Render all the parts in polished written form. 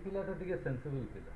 ପିଲାଟା ଟିକେ ସେନ୍ସିବଲ୍ ପିଲା।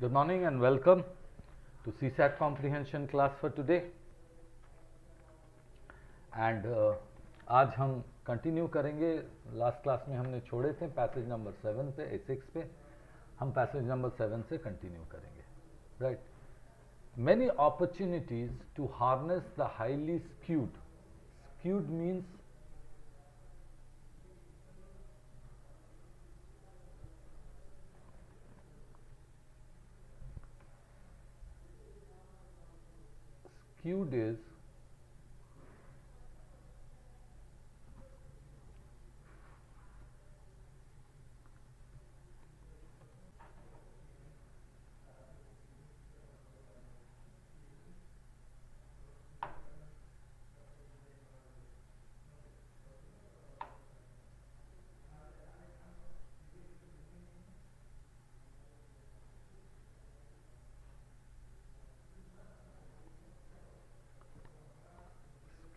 Good morning and welcome to CSAT comprehension class for today. And आज हम कंटिन्यू करेंगे, लास्ट क्लास में हमने छोड़े थे पैसेज नंबर 7 पे, A6 पे, हम पैसेज नंबर 7 से कंटिन्यू करेंगे, right. Many opportunities to harness the highly skewed. Skewed means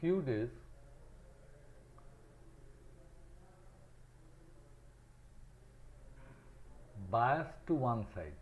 skewed is biased to one side.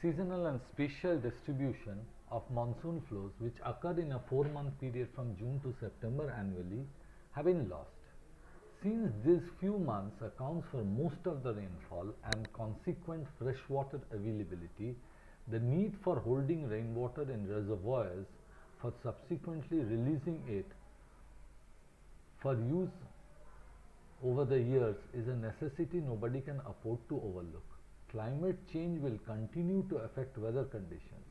seasonal and spatial distribution of monsoon flows which occur in a 4-month period from June to September annually have been lost. Since these few months accounts for most of the rainfall and consequent freshwater availability, the need for holding rainwater in reservoirs for subsequently releasing it for use over the years is a necessity nobody can afford to overlook. Climate change will continue to affect weather conditions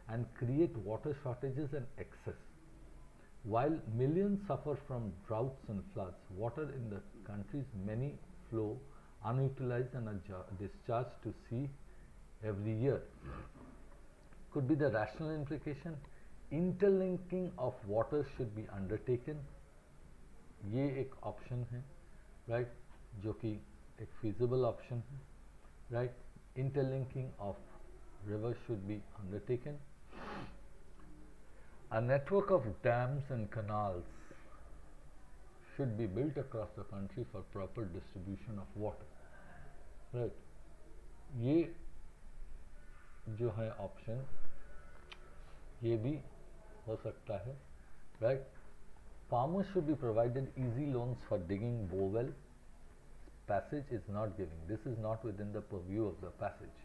and create water shortages and excess. While millions suffer from droughts and floods, water in the country's many flow unutilized and are discharged to sea every year. Could be the rational implication. Interlinking of water should be undertaken. ये एक option है, right? जो कि एक feasible option है, right? Interlinking of rivers should be undertaken. A network of dams and canals should be built across the country for proper distribution of water. Right. ये जो है option, ये भी हो सकता है. Right. Farmers should be provided easy loans for digging bowel. Passage is not giving. This is not within the purview of the passage.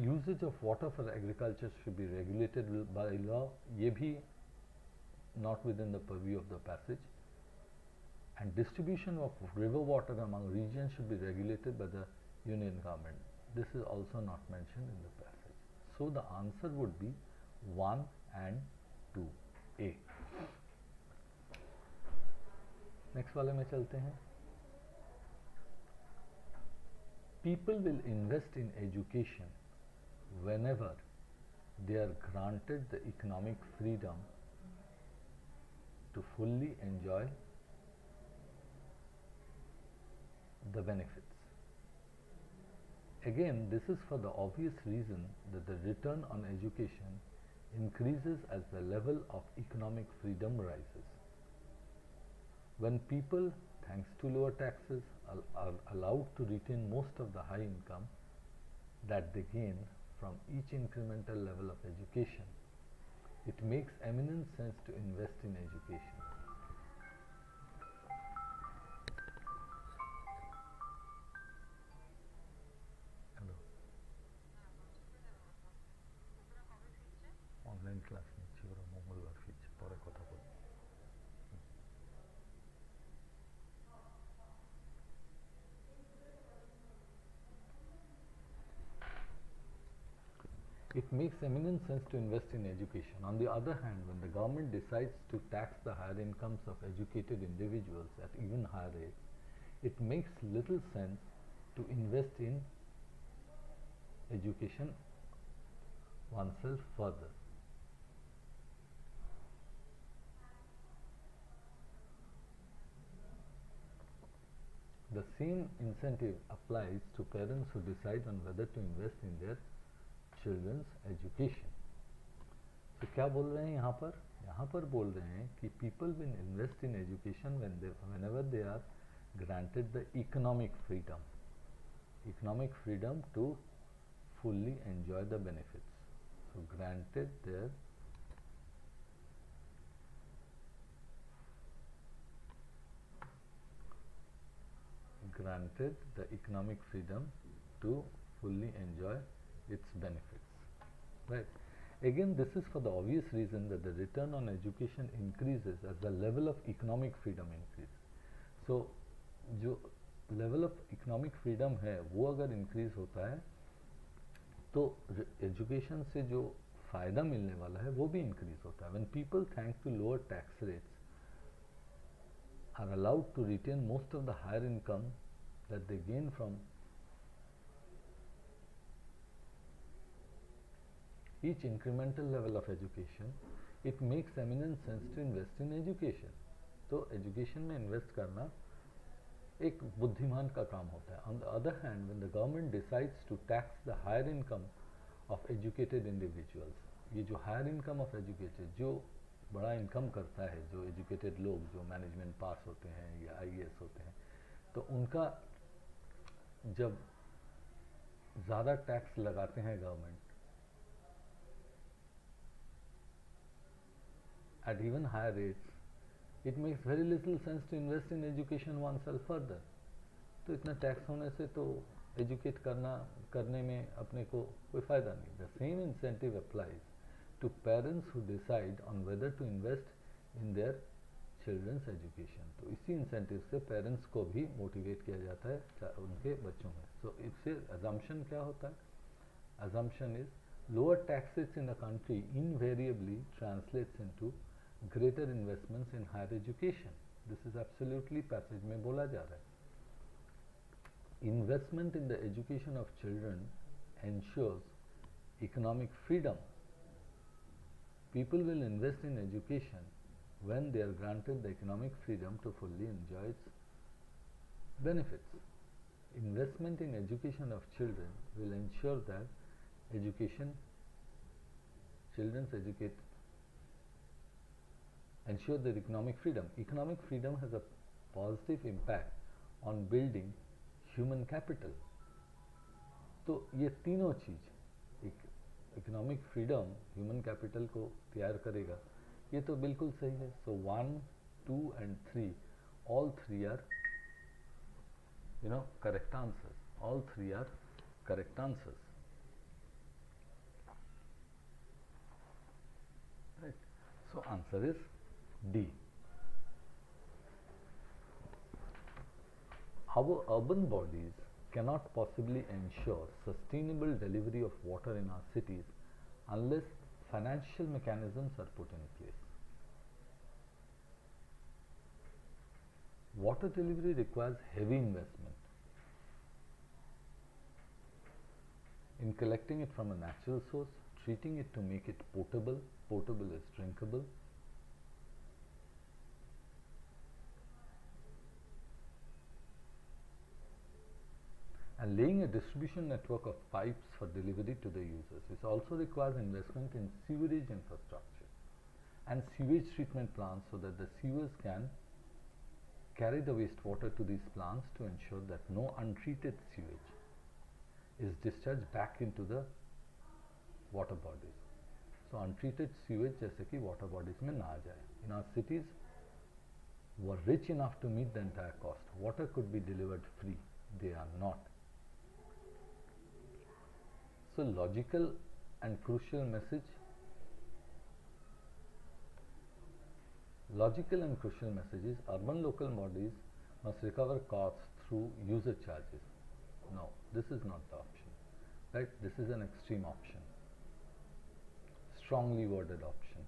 Usage of water for agriculture should be regulated by law. ये भी not within the purview of the passage. And distribution of river water among regions should be regulated by the union government. This is also not mentioned in the passage. So the answer would be 1 and 2A. Next वाले में चलते हैं. People will invest in education whenever they are granted the economic freedom to fully enjoy the benefits. Again, this is for the obvious reason that the return on education increases as the level of economic freedom rises. When people, thanks to lower taxes, are allowed to retain most of the high income that they gain from each incremental level of education, it makes eminent sense to invest in education. Hello. Online class নিচ্ছি ওরা মঙ্গলবার ফিরছে পরে কথা বলবো. It makes eminent sense to invest in education. On the other hand, when the government decides to tax the higher incomes of educated individuals at even higher rates, it makes little sense to invest in education oneself further. The same incentive applies to parents who decide on whether to invest in their children's education. तो क्या बोल रहे हैं यहाँ पर? यहाँ पर बोल रहे हैं कि people will invest in education whenever they are granted the economic freedom to fully enjoy the benefits. So granted the economic freedom to fully enjoy its benefits. Right. Again, this is for the obvious reason that the return on education increases as the level of economic freedom increases. So, जो level of economic freedom है वो अगर increase होता है तो education से जो फायदा मिलने वाला है वो भी increase होता है. When people, thanks to lower tax rates, are allowed to retain most of the higher income that they gain from each incremental level of education, it makes eminent sense to invest in education. तो education में invest करना एक बुद्धिमान का काम होता है. On the other hand, when the government decides to tax the higher income of educated individuals, ये जो हायर इनकम ऑफ एजुकेटेड, जो बड़ा इनकम करता है, जो एजुकेटेड लोग जो मैनेजमेंट पास होते हैं या आईएएस होते हैं, तो उनका जब ज़्यादा टैक्स लगाते हैं government at even higher rates, it makes very little sense to invest in education oneself further. तो इतना टैक्स होने से तो एजुकेट करने में अपने को कोई फ़ायदा नहीं. The same incentive applies to parents who decide on whether to invest in their children's education. तो इसी इंसेंटिव से पेरेंट्स को भी मोटिवेट किया जाता है उनके बच्चों में. सो इससे अजम्पशन क्या होता है? Assumption is lower taxes in a country invariably translates into greater investments in higher education. This is absolutely passage में बोला जा रहा है. Investment in the education of children ensures economic freedom. People will invest in education when they are granted the economic freedom to fully enjoy its benefits. Investment in education of children will ensure that children's educate ensure their economic freedom. Economic freedom has a positive impact on building human capital. तो ये तीनों चीज, economic freedom human capital को तैयार करेगा, ये तो बिल्कुल सही है. सो 1, 2 and 3, all three are correct answers. All three are correct answers. Right. So answer is D. Our urban bodies cannot possibly ensure sustainable delivery of water in our cities unless financial mechanisms are put in place. Water delivery requires heavy investment in collecting it from a natural source, treating it to make it potable. Potable is drinkable. And laying a distribution network of pipes for delivery to the users. This also requires investment in sewerage infrastructure and sewage treatment plants so that the sewers can carry the wastewater to these plants to ensure that no untreated sewage is discharged back into the water bodies. So untreated sewage जैसे कि water bodies में ना आ जाए. In our cities were rich enough to meet the entire cost. Water could be delivered free. They are not. So logical and crucial message. Logical and crucial message is urban local bodies must recover costs through user charges. No, this is not the option. Right? This is an extreme option. Strongly worded option.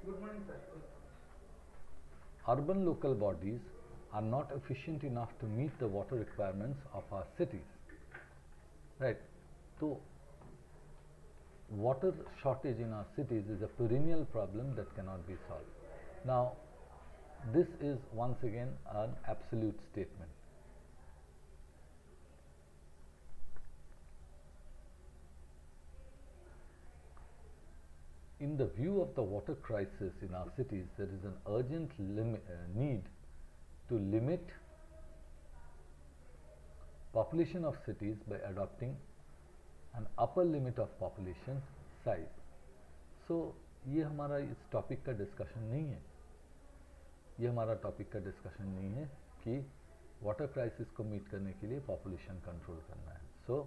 Good morning, sir. Urban local bodies are not efficient enough to meet the water requirements of our cities. Right? So, water shortage in our cities is a perennial problem that cannot be solved. Now, this is once again an absolute statement. In the view of the water crisis in our cities, there is an urgent need to limit population of cities by adopting an upper limit of population size. So, ये हमारा इस topic का discussion नहीं है. ये हमारा topic का discussion नहीं है कि वाटर क्राइसिस को मीट करने के लिए पॉपुलेशन कंट्रोल करना है. So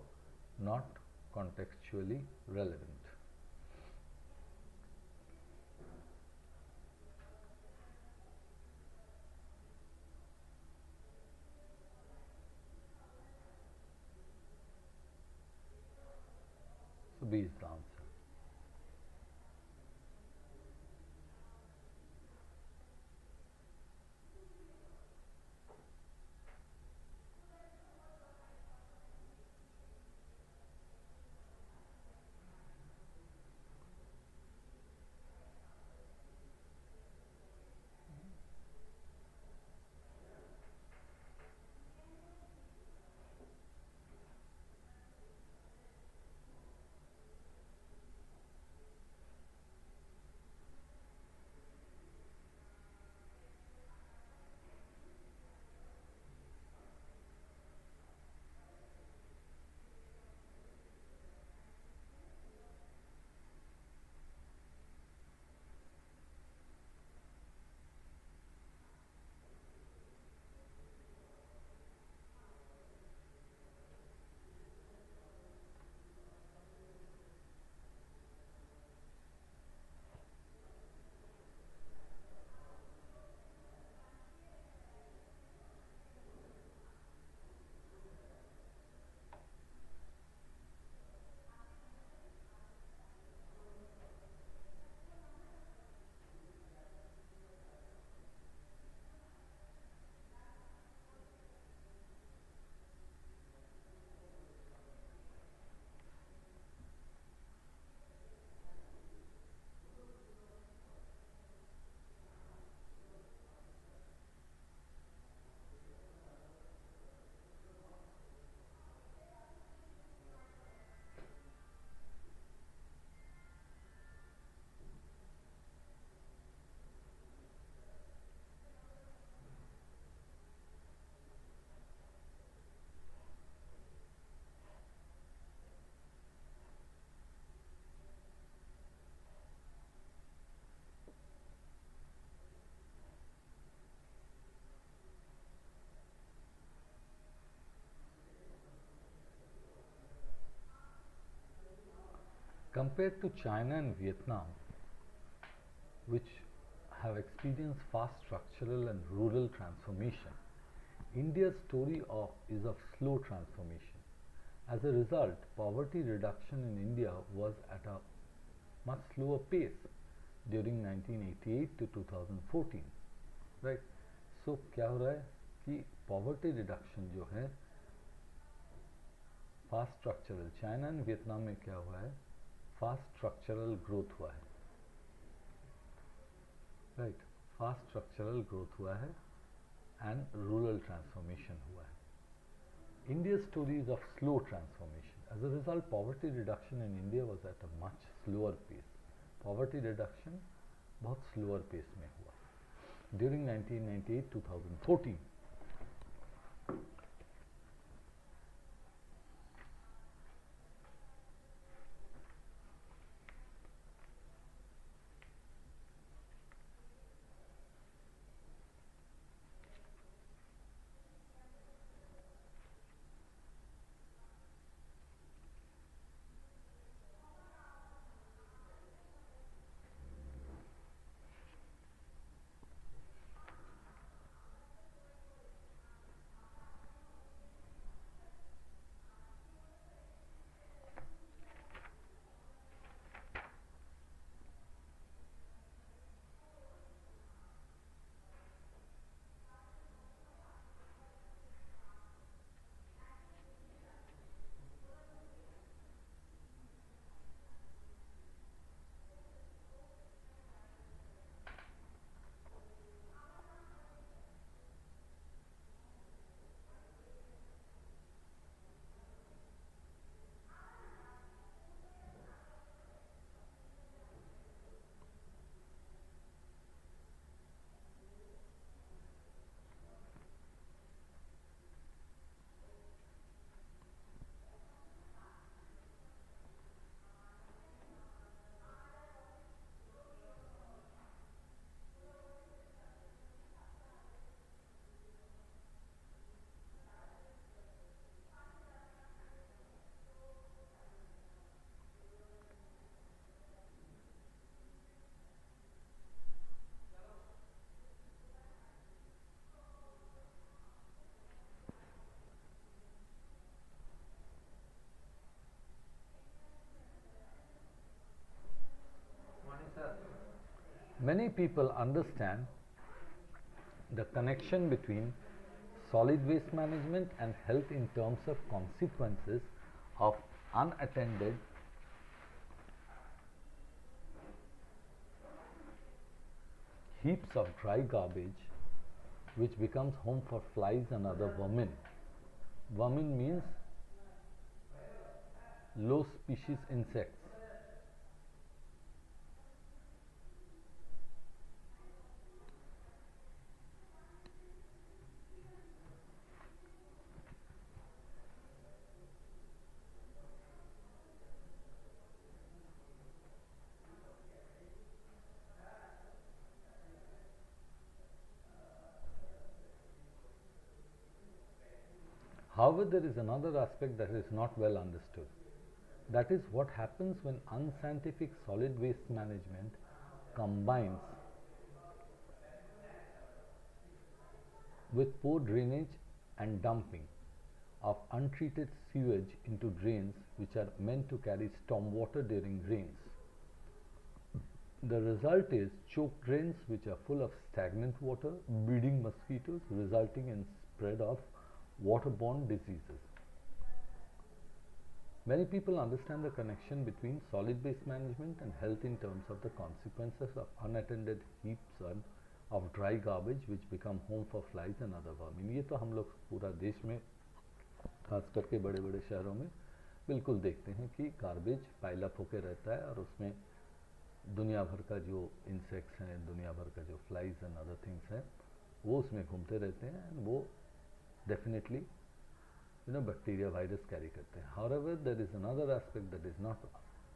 not contextually relevant. So B is the answer. compared to China and Vietnam, which have experienced fast structural and rural transformation, India's story is of slow transformation. As a result, poverty reduction in India was at a much slower pace during 1988 to 2014, right? So क्या हो रहा है कि poverty reduction जो है fast structural, China and Vietnam में क्या हुआ है, fast structural growth हुआ है, right? Fast structural growth हुआ है and rural transformation हुआ है. India's story is of slow transformation. As a result, poverty reduction in India was at a much slower pace. Poverty reduction बहुत slower pace में हुआ during 1998-2014. Many people understand the connection between solid waste management and health in terms of consequences of unattended heaps of dry garbage which becomes home for flies and other vermin. Vermin means low species insects. However, there is another aspect that is not well understood. That is what happens when unscientific solid waste management combines with poor drainage and dumping of untreated sewage into drains which are meant to carry stormwater during rains. The result is choked drains which are full of stagnant water, breeding mosquitoes, resulting in spread of waterborne diseases. Many people understand the connection between solid waste management and health in terms of the consequences of unattended heaps of dry garbage which become home for flies and other vermin. ये तो हम लोग पूरा देश में खास करके बड़े बड़े शहरों में बिल्कुल देखते हैं कि गार्बेज पाइल अप होकर रहता है और उसमें दुनिया भर का जो इंसेक्ट्स हैं, दुनिया भर का जो फ्लाइज एंड अदर थिंग्स हैं, वो उसमें घूमते रहते हैं एंड वो डेफिनेटली bacteria, virus carry करते हैं. However, there is another aspect that is not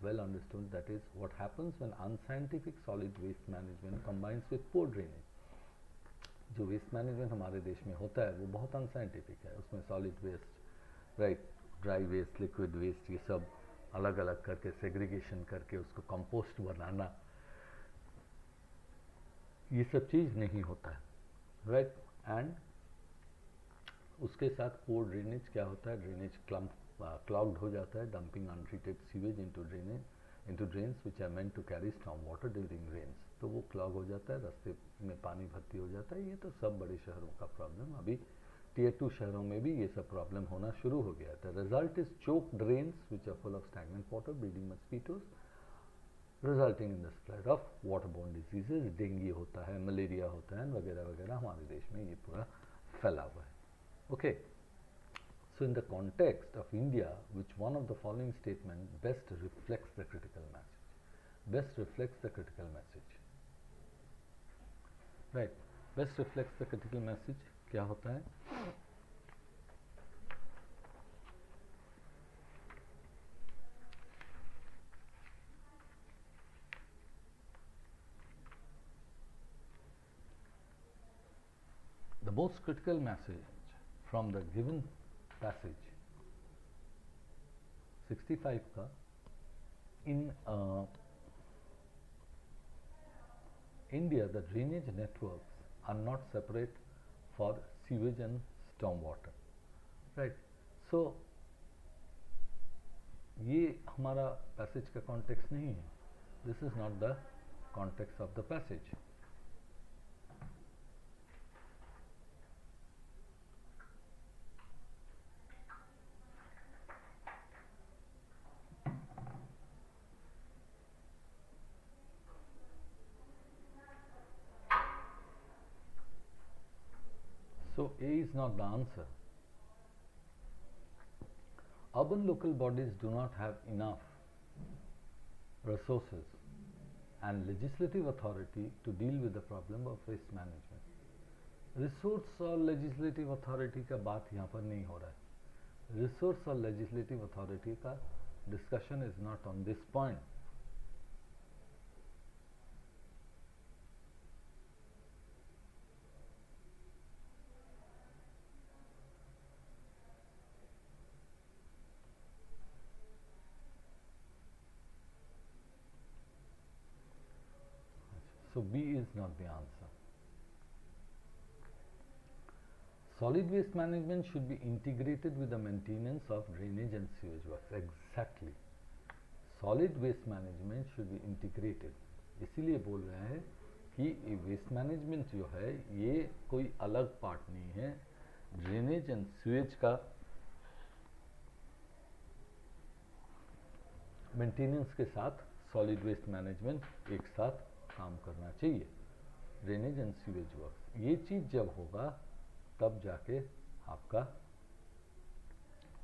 well understood, that is what happens when unscientific solid waste management combines with poor drainage. जो वेस्ट मैनेजमेंट हमारे देश में होता है वो बहुत अनसाइंटिफिक है. उसमें solid waste, right, dry waste, liquid waste, ये सब अलग अलग करके सेग्रीगेशन करके उसको कंपोस्ट बनाना, ये सब चीज़ नहीं होता है, राइट। एंड उसके साथ पोर ड्रेनेज क्या होता है, ड्रेनेज क्लॉग्ड हो जाता है, dumping untreated sewage into drains which are meant to carry storm water during rains, तो वो क्लॉग हो जाता है, रास्ते में पानी भर्ती हो जाता है। ये तो सब बड़े शहरों का प्रॉब्लम, अभी टियर 2 शहरों में भी ये सब प्रॉब्लम होना शुरू हो गया था। Result is choke drains which are full of stagnant water breeding mosquitoes resulting in the spread of waterborne diseases, dengue होता है, मलेरिया होता है वगैरह वगैरह, हमारे देश में ये पूरा फैला हुआ है। Okay, so in the context of India, which one of the following statement best reflects the critical message? Best reflects the critical message, right? Best reflects the critical message क्या होता है? The most critical message from the given passage 65 का, in India the drainage networks are not separate for sewage and storm water, right? So ये हमारा passage का context नहीं है, this is not the context of the passage. So A is not the answer. Urban local bodies do not have enough resources and legislative authority to deal with the problem of waste management. Resource और legislative authority का बात यहाँ पर नहीं हो रहा है। Resource और legislative authority का discussion is not on this point. So B is not the answer. Solid waste management should be integrated with the maintenance of drainage and sewage works. Exactly. Solid waste management should be integrated. इसीलिए बोल रहे हैं कि waste management जो है ये कोई अलग पार्ट नहीं है, ड्रेनेज एंड सीवेज का मेंटेनेंस के साथ सॉलिड वेस्ट मैनेजमेंट एक साथ काम करना चाहिए, ड्रेनेज एंड सीवेज वर्क। ये चीज़ जब होगा तब जाके आपका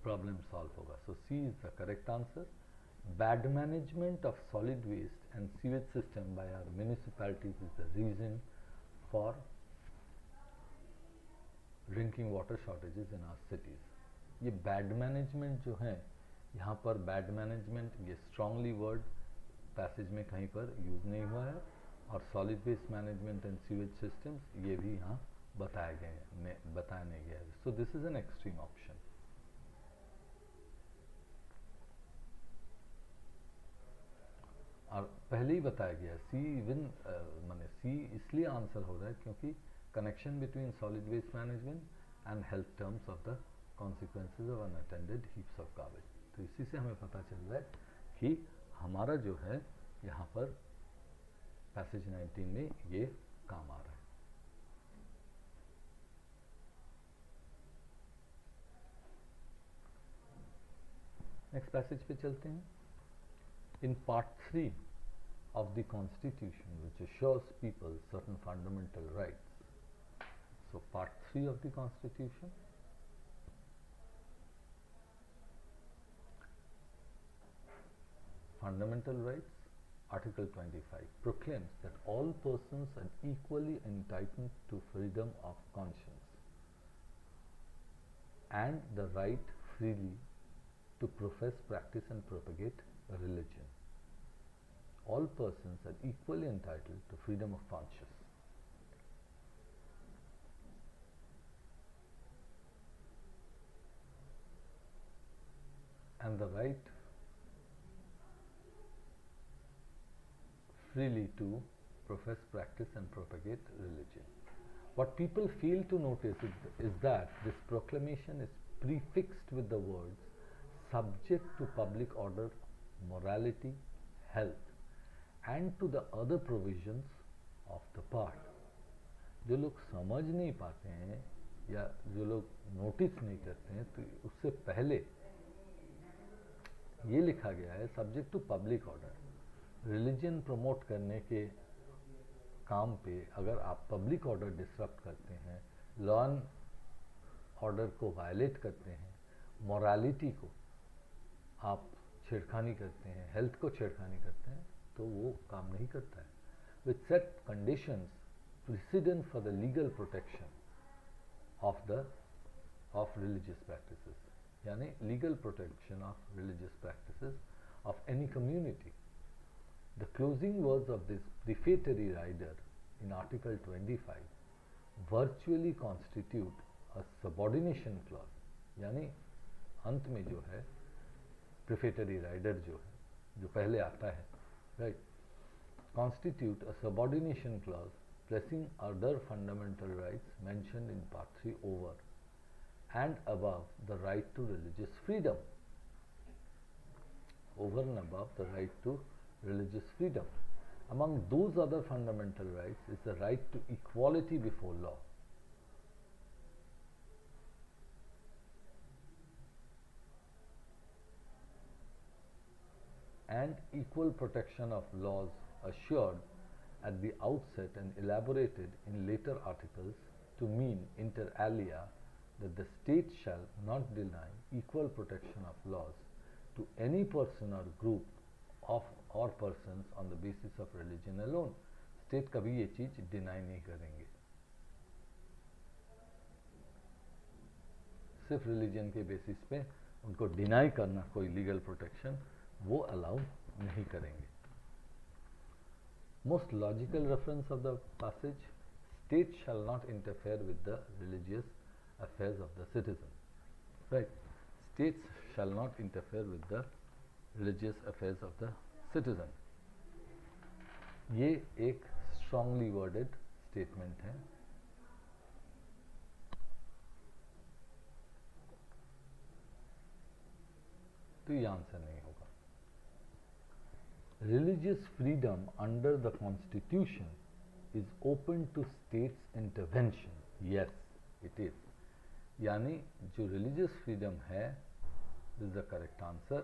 प्रॉब्लम सॉल्व होगा। So C is the correct answer. Bad management of solid waste and sewage system by our municipalities is the reason for drinking water shortages in our cities. ये bad management जो है, यहाँ पर bad management ये strongly word passage में कहीं पर use नहीं हुआ है, और solid waste management and sewage systems ये भी यहाँ बताया नहीं गया है। So this is an extreme option. और पहले ही बताया गया सी इवन माने सी इसलिए आंसर हो रहा है क्योंकि connection between solid waste management and health terms of the consequences of unattended heaps of garbage. तो इसी से हमें पता चल रहा है कि हमारा जो है यहाँ पर पैसेज 19 में ये काम आ रहा है। नेक्स्ट पैसेज पे चलते हैं। In part 3 of the Constitution, which assures people certain fundamental rights. So part 3 of the Constitution, fundamental rights, Article 25 proclaims that all persons are equally entitled to freedom of conscience and the right freely to profess, practice and propagate religion. All persons are equally entitled to freedom of conscience. And the right freely to profess, practice and propagate religion. What people fail to notice is that this proclamation is prefixed with the words subject to public order, morality, health and to the other provisions of the part. जो लोग समझ नहीं पाते हैं या जो लोग notice नहीं करते हैं तो उससे पहले ये लिखा गया है subject to public order. Religion promote करने के काम पे अगर आप पब्लिक ऑर्डर डिसरप्ट करते हैं, लॉ एंड ऑर्डर को वायलेट करते हैं, मोरालिटी को आप छेड़खानी करते हैं, हेल्थ को छेड़खानी करते हैं, तो वो काम नहीं करता है। With set conditions precedent for the legal protection of religious practices, यानी legal protection of religious practices of any community. The closing words of this prefatory rider in Article 25 virtually constitute a subordination clause, यानी अंत में जो है prefatory rider जो है, जो पहले आता है, right, constitute a subordination clause placing other fundamental rights mentioned in Part 3 over and above the right to religious freedom. Over and above the right to religious freedom. Among those other fundamental rights is the right to equality before law. And equal protection of laws assured at the outset and elaborated in later articles to mean inter alia that the state shall not deny equal protection of laws to any person or group of or persons on the basis of religion alone. State कभी ये चीज deny नहीं करेंगे, सिर्फ religion के basis पे उनको deny करना कोई लीगल प्रोटेक्शन वो अलाउ नहीं करेंगे। Most logical reference of the passage, state shall not interfere with the religious affairs of the citizen, right, states shall not interfere with the religious affairs of the citizen. ये एक strongly worded statement है। तो ये answer नहीं होगा। Religious freedom under the constitution is open to states intervention. Yes it is, यानी जो religious freedom है, this is the correct answer.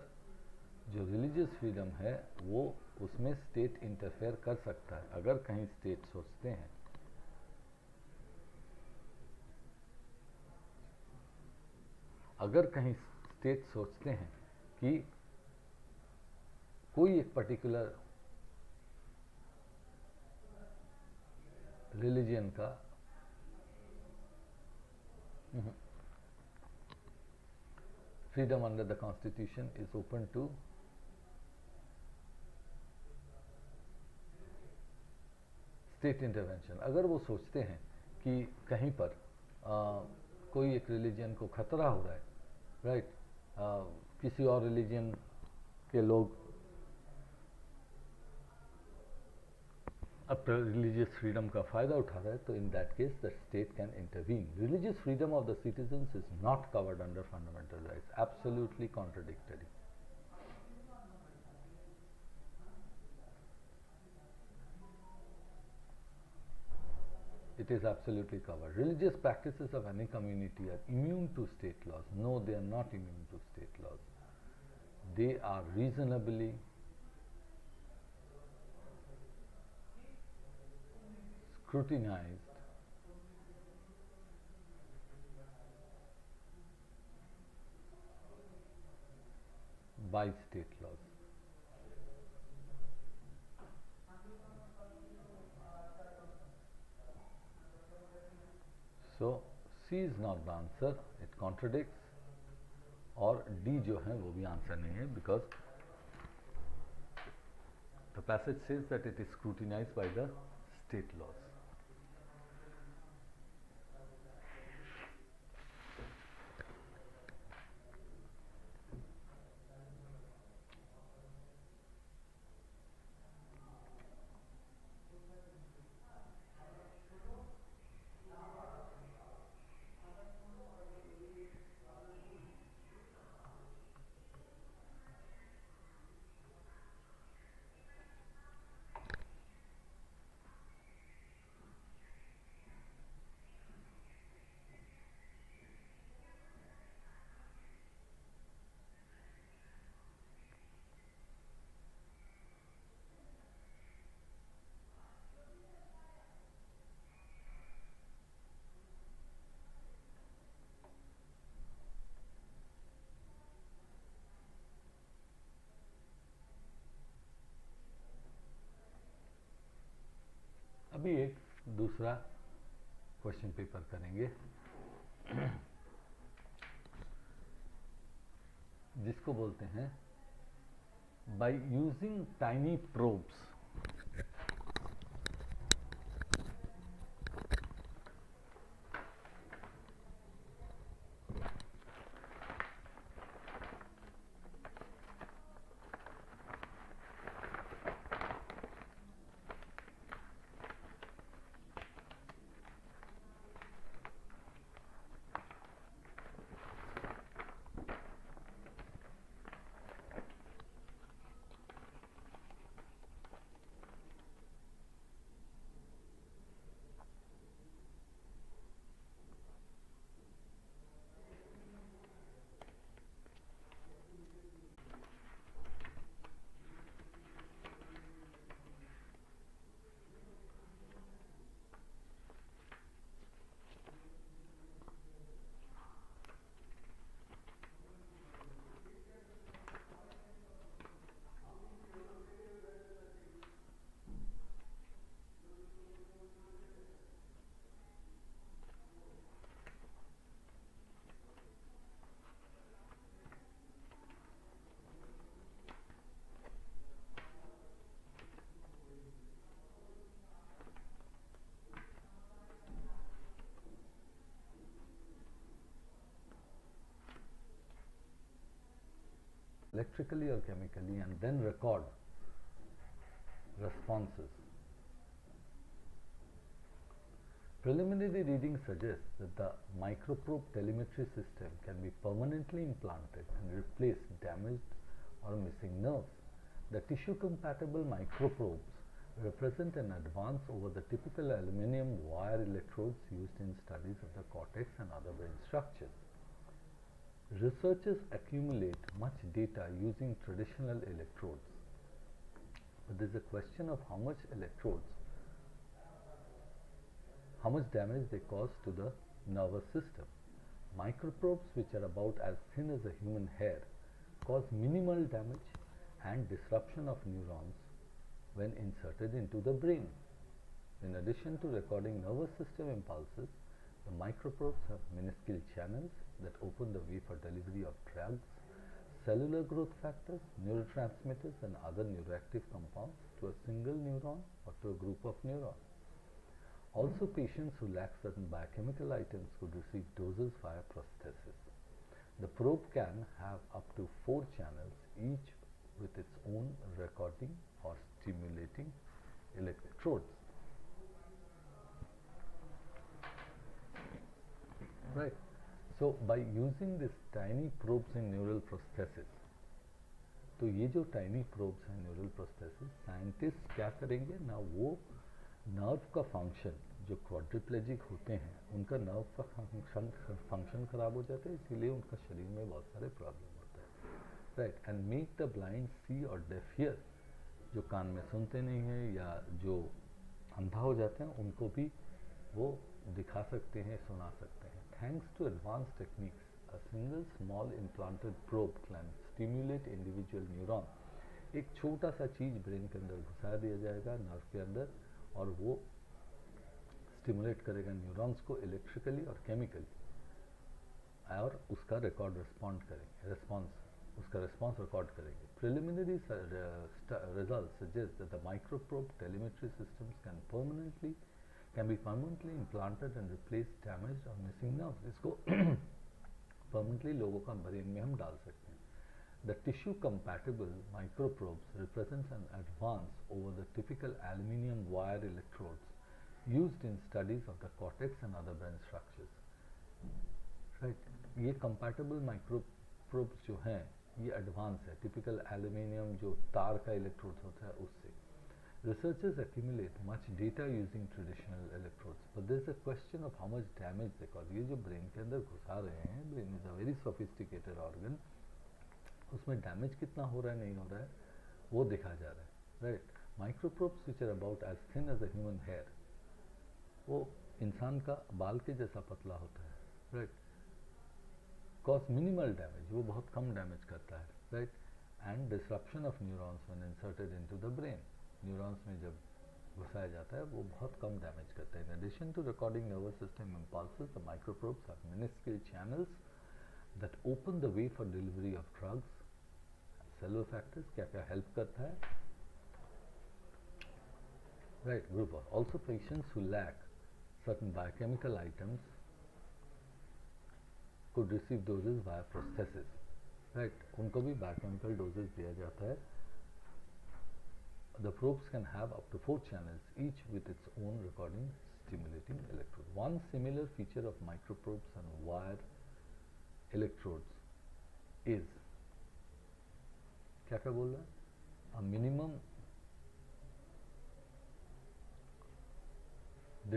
जो रिलीजियस फ्रीडम है वो उसमें स्टेट इंटरफेयर कर सकता है। अगर कहीं स्टेट सोचते हैं कि कोई एक पर्टिकुलर रिलीजन का freedom under the constitution is open to state intervention, अगर वो सोचते हैं कि कहीं पर कोई एक रिलीजन को खतरा हो रहा है, राइट, किसी और रिलीजन के लोग अब रिलीजियस फ्रीडम का फायदा उठा रहा है, तो in that case the state can intervene. Religious freedom of the citizens is not covered under fundamental rights, absolutely contradictory. It is absolutely covered. Religious practices of any community are immune to state laws. No, they are not immune to state laws. They are reasonably scrutinized by state laws. So C is not the answer, it contradicts, और D जो है वो भी answer नहीं है, because the passage says that it is scrutinized by the state laws. अभी एक दूसरा क्वेश्चन पेपर करेंगे जिसको बोलते हैं by using tiny probes electrically or chemically and then record responses. Preliminary reading suggests that the microprobe telemetry system can be permanently implanted and replace damaged or missing nerves. The tissue-compatible microprobes represent an advance over the typical aluminum wire electrodes used in studies of the cortex and other brain structures. Researchers accumulate much data using traditional electrodes, but there is a question of how much damage they cause to the nervous system. Microprobes, which are about as thin as a human hair, cause minimal damage and disruption of neurons when inserted into the brain. In addition to recording nervous system impulses, the microprobes have minuscule channels that open the way for delivery of drugs, cellular growth factors, neurotransmitters and other neuroactive compounds to a single neuron or to a group of neurons. Also, patients who lack certain biochemical items could receive doses via prosthesis. The probe can have up to 4 channels, each with its own recording or stimulating electrodes. Right. So by using this tiny probes in neural prosthesis, तो ये जो tiny probes हैं neural prosthesis, scientist क्या करेंगे ना, वो nerve का function जो क्वाड्रिप्लेजिक होते हैं उनका नर्व का फंक्शन खराब हो जाता है, इसीलिए उनका शरीर में बहुत सारे प्रॉब्लम होता है. Right. And make the blind see और डेफ हियर, जो कान में सुनते नहीं हैं या जो अंधा हो जाते हैं उनको भी वो दिखा सकते हैं, सुना सकते हैं. Thanks to advanced techniques, a single small implanted probe can stimulate individual neuron. एक छोटा सा चीज ब्रेन के अंदर घुसा दिया जाएगा नर्व के अंदर और वो स्टिमुलेट करेगा न्यूरॉन्स को इलेक्ट्रिकली और केमिकली, और उसका रिकॉर्ड रिस्पॉन्ड करेंगे, उसका रिस्पॉन्स रिकॉर्ड करेंगे. Preliminary results suggest that the microprobe telemetry systems can be permanently implanted and replace damaged or missing nerves. इसको permanently लोगों का ब्रेन में हम डाल सकते हैं. The tissue compatible microprobes represents an advance over the typical aluminium wire electrodes used in studies of the cortex and other brain structures. Right. ये compatible microprobes जो हैं ये advance है typical aluminium जो तार का electrodes होता है उससे. Researchers accumulate much data using traditional electrodes, but there is a question of how much damage they cause. ये जो ब्रेन के अंदर घुसा रहे हैं, brain is a very sophisticated organ, उसमें डैमेज कितना हो रहा है नहीं हो रहा है वो देखा जा रहा है. Right. Microprobes which are about as thin as a human hair, वो इंसान का बाल के जैसा पतला होता है. राइट. कॉज मिनिमल डैमेज, वो बहुत कम डैमेज करता है. Right. And disruption of neurons when inserted into the brain, neurons में जब घुसाया जाता है वो बहुत कम डैमेज करता है. In addition to recording nervous system impulses the microprobes are minuscule channels that open the way for delivery of drugs. Cellular factors क्या क्या हेल्प करता है. Right. Group of also patients who lack certain biochemical items could receive doses via prosthesis. Right. उनको भी biochemical doses दिया जाता है. The probes can have up to 4 channels, each with its own recording stimulating electrode. One similar feature of microprobes and wire electrodes is क्या क्या बोल रहा है? A minimum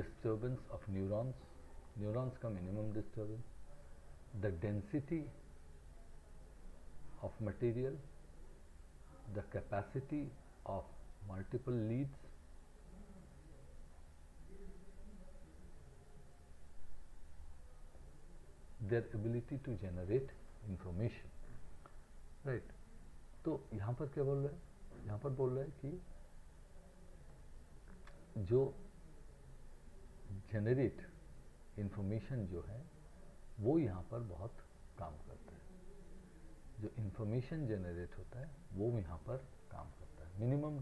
disturbance of neurons. Neurons का minimum disturbance. The density of material, the capacity of multiple leads, their ability to generate information. Right. तो यहाँ पर क्या बोल रहा है? यहाँ पर बोल रहा है कि जो generate information जो है वो यहाँ पर बहुत काम करता है. जो इंफॉर्मेशन जनरेट होता है वो यहाँ पर काम करता है. मिनिमम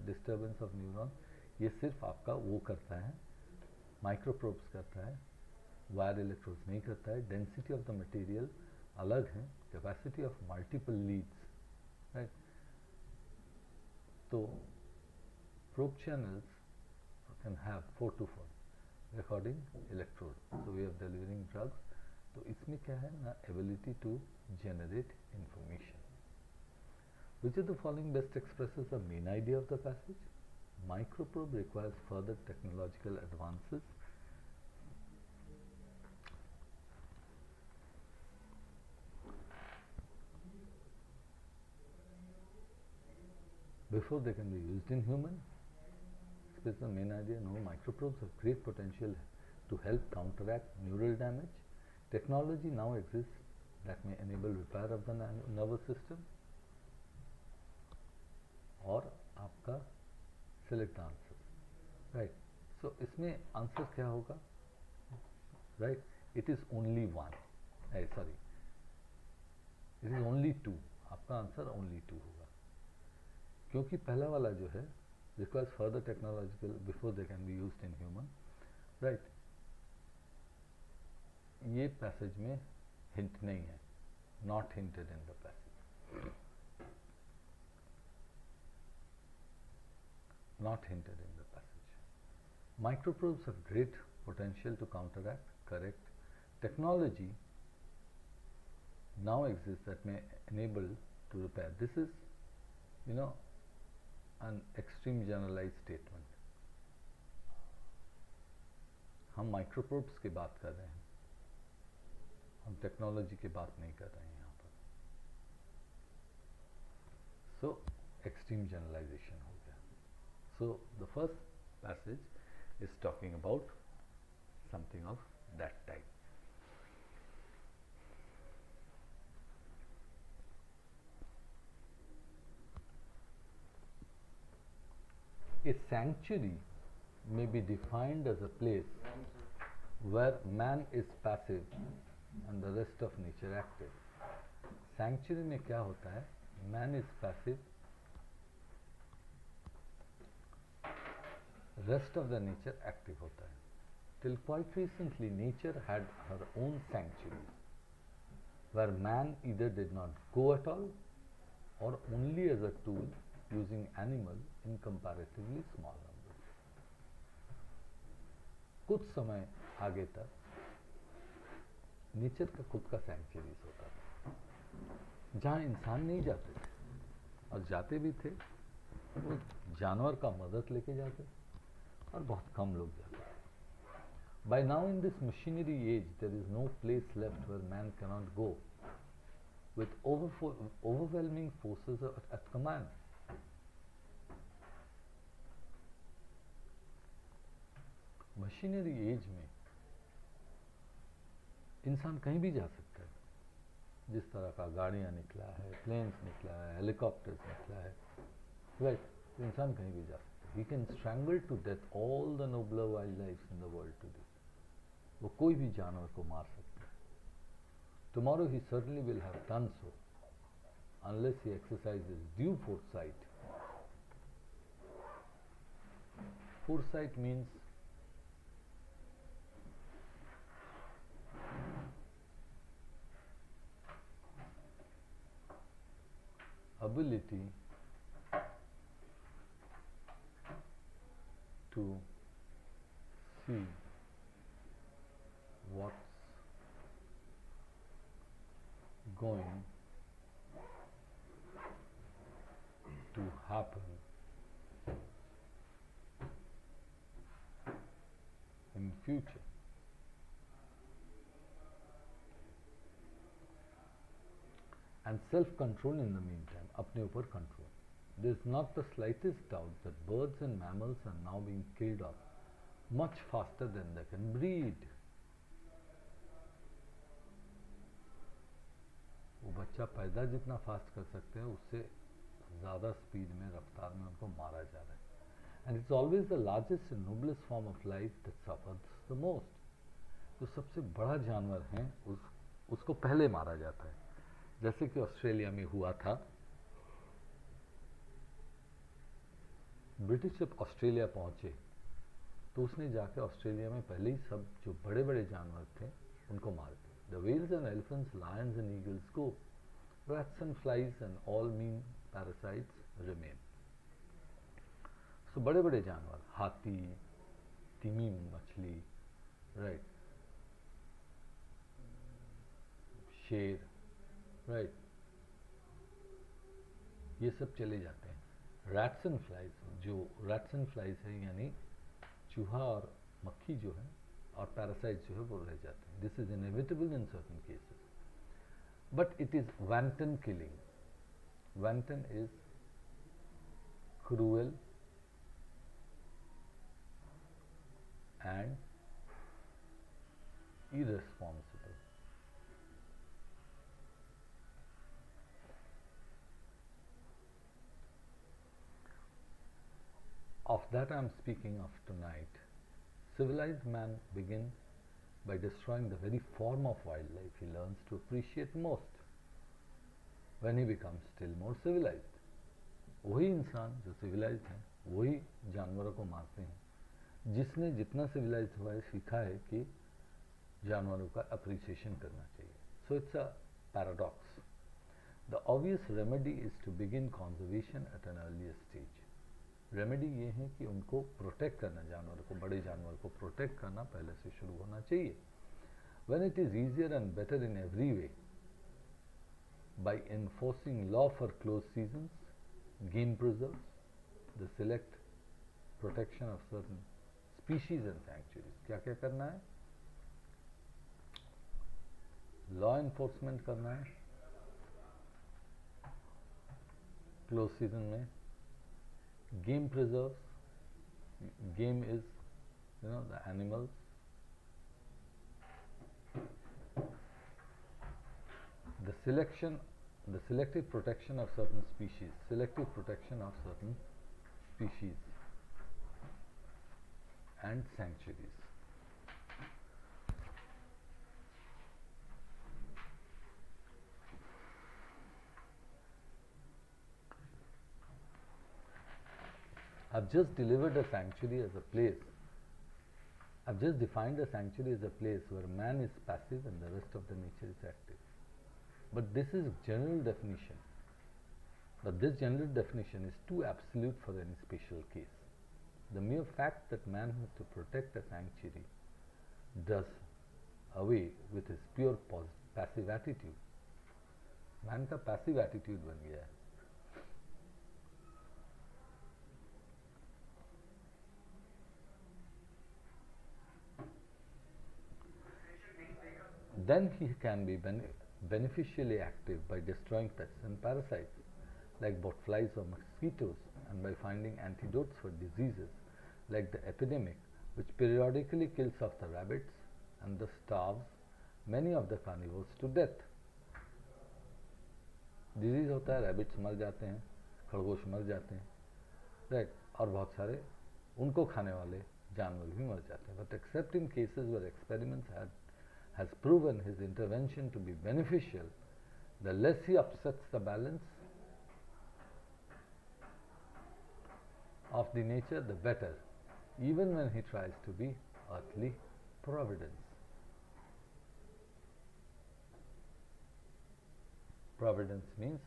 डिस्टर्बेंस ऑफ न्यूरॉन ये सिर्फ आपका वो करता है, माइक्रोप्रोब्स करता है, वायर इलेक्ट्रोड्स नहीं करता है. डेंसिटी ऑफ द मटेरियल अलग है, capacity of multiple leads. Right. तो probe channels can have 4 to 4 recording electrode, so we are delivering drugs. तो इसमें क्या है ना, ability to generate information. Which of the following best expresses the main idea of the passage? Microprobe requires further technological advances. Before they can be used in human. This is the main idea. No, microprobes have great potential to help counteract neural damage. Technology now exists that may enable repair of the nervous system. और आपका select answer. Right. So इसमें answer क्या होगा? Right. It is only one. Sorry. It is only 2. आपका answer only 2 होगा. क्योंकि पहला वाला जो है requires further technological before they can be used in human. Right. ये पैसेज में हिंट नहीं है. Not hinted in the passage. Not hinted in the passage. Microprobes have great potential to counteract, correct. Technology now exists that may enable to repair. This is, an extreme generalized statement. हम माइक्रोप्रोब्स की बात कर रहे हैं, हम technology की बात नहीं कर रहे हैं यहाँ पर. सो एक्सट्रीम जनरलाइजेशन हो गया. So the first passage is talking about something of that type. A sanctuary may be defined as a place where man is passive and the rest of nature active. Sanctuary में क्या होता है? Man is passive, rest of the nature active होता है. Till quite recently, nature had her own sanctuaries where man either did not go at all or only as a tool using animal in comparatively small numbers. कुछ समय आगे तक nature का खुद का sanctuaries होता था जहाँ इंसान नहीं जाते थे, और जाते भी थे वो जानवर का मदद लेके जाते और बहुत कम लोग जाते. By now in this machinery age there is no place left where man cannot go with overwhelming forces at command. Machinery age में इंसान कहीं भी जा सकता है. जिस तरह का गाड़ियाँ निकला है, प्लेन्स निकला है, हेलीकॉप्टर्स निकला है, राइट. इंसान कहीं भी जा सकता है. He can strangle to death all the nobler wildlife in the world today. वो कोई भी जानवर को मार सकता है. Tomorrow he certainly will have done so, unless he exercises due foresight. Foresight means ability to see what's going to happen in future. And self-control in the meantime, अपने ऊपर control. There is not the slightest doubt that birds and mammals are now being killed off much faster than they can breed. वो बच्चा पैदा जितना fast कर सकते हैं उससे ज़्यादा स्पीड में रफ्तार में उनको मारा जा रहा है. And it's always the largest and noblest form of life that suffers the most. जो सबसे बड़ा जानवर है उसको पहले मारा जाता है. जैसे कि ऑस्ट्रेलिया में हुआ था. ब्रिटिश जब ऑस्ट्रेलिया पहुंचे तो उसने जाके ऑस्ट्रेलिया में पहले ही सब जो बड़े बड़े जानवर थे उनको मार दिया. The whales and elephants, lions and eagles go. Rats and flies and all mean parasites remain. So बड़े बड़े जानवर, हाथी, तिमी मछली, right, शेर, right, ये सब चले जाते हैं. Rats and flies, जो rats and flies है यानी चूहा और मक्खी जो है और पैरासाइट जो है वो रह जाते हैं. This is inevitable in certain cases, but it is wanton killing. Wanton is cruel and irresponsible. Of that I am speaking of tonight. Civilized man begins by destroying the very form of wildlife he learns to appreciate most when he becomes still more civilized. वही इंसान जो civilized है वही जानवरों को मारते हैं जिसने जितना civilized हुआ है सीखा है कि जानवरों का appreciation करना चाहिए. So it's a paradox. The obvious remedy is to begin conservation at an earlier stage. Remedy ये है कि उनको प्रोटेक्ट करना, जानवर को, बड़े जानवर को प्रोटेक्ट करना पहले से शुरू होना चाहिए. When it is easier and better in every way by enforcing law for close seasons, game preserves, the select protection of certain species and sanctuaries. क्या क्या करना है? लॉ एनफोर्समेंट करना है क्लोज सीजन में. Game preserves. Game is, the animals. The selective protection of certain species. Selective protection of certain species and sanctuaries. I've just delivered a sanctuary as a place. I've just defined a sanctuary as a place where man is passive and the rest of the nature is active. But this is general definition. But this general definition is too absolute for any special case. The mere fact that man has to protect a sanctuary does away with his pure passive attitude. Man का passive attitude बन गया है. Then he can be beneficially active by destroying pests and parasites like botflies or mosquitoes, and by finding antidotes for diseases like the epidemic which periodically kills off the rabbits and the starves many of the carnivores to death. Disease होता है, rabbits मर जाते हैं, खरगोश मर जाते हैं, right? और बहुत सारे उनको खाने वाले जानवर भी मर जाते हैं. But except in cases where experiments has proven his intervention to be beneficial, the less he upsets the balance of the nature, the better, even when he tries to be earthly providence. Providence means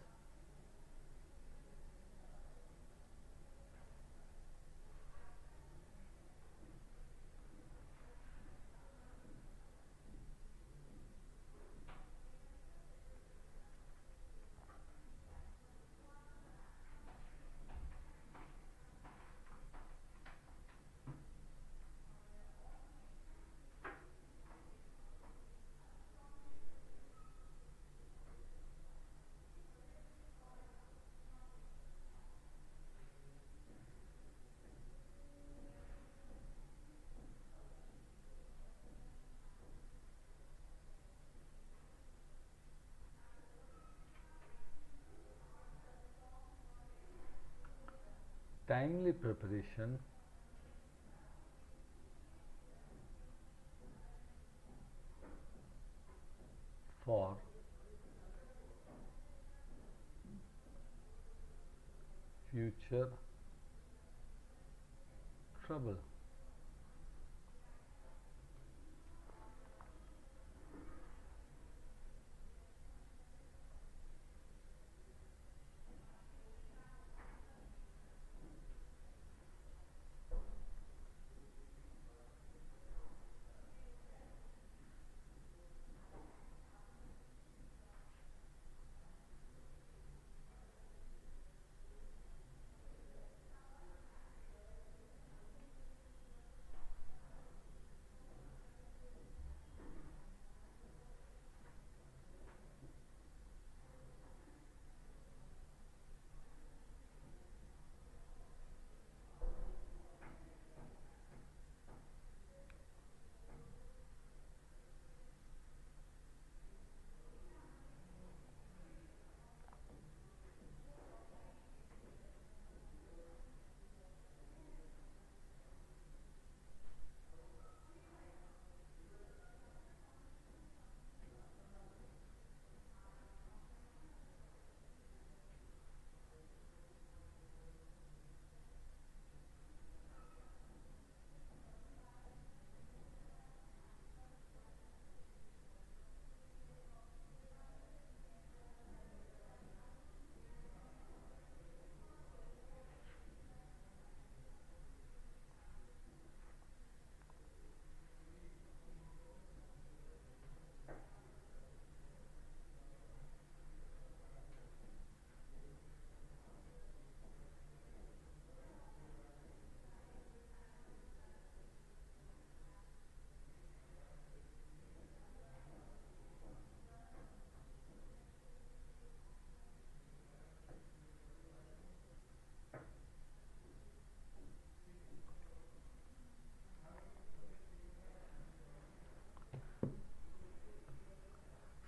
timely preparation for future trouble.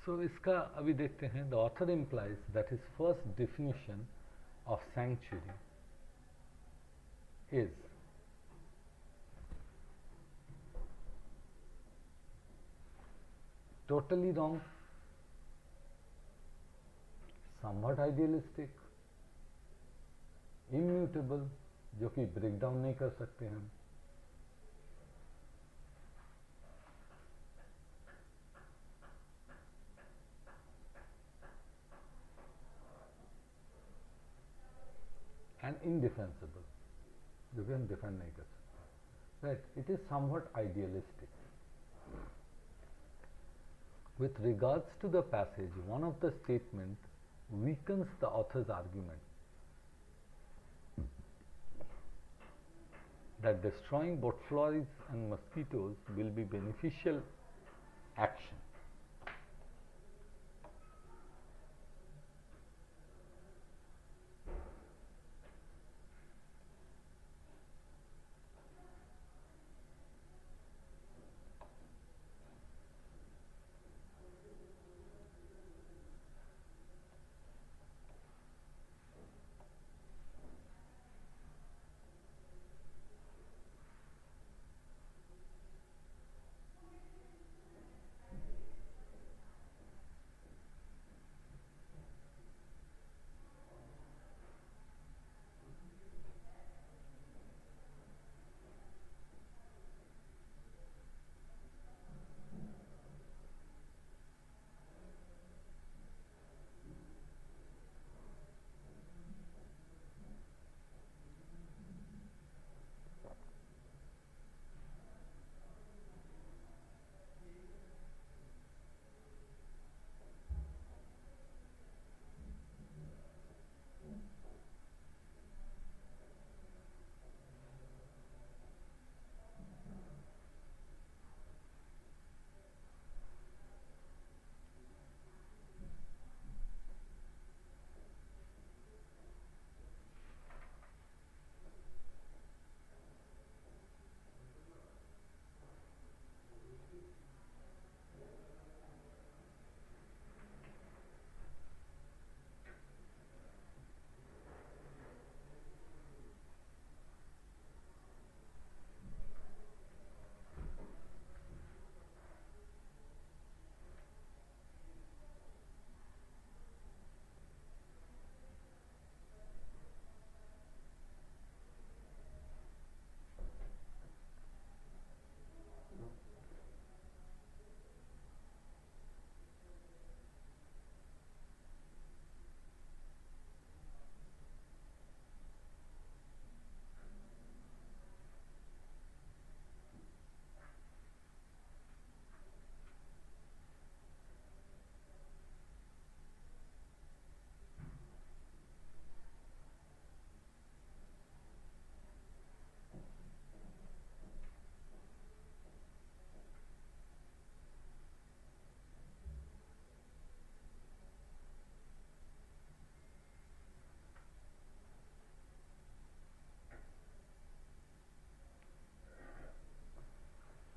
So इसका अभी देखते हैं. The author implies that his first definition of sanctuary is totally wrong, somewhat idealistic, immutable, जो कि break down नहीं कर सकते हम, and indefensible, जो कि हम डिफेंड नहीं कर सकते. Right? It is somewhat idealistic. With regards to the passage, one of the statements weakens the author's argument that destroying both flies and mosquitoes will be beneficial action.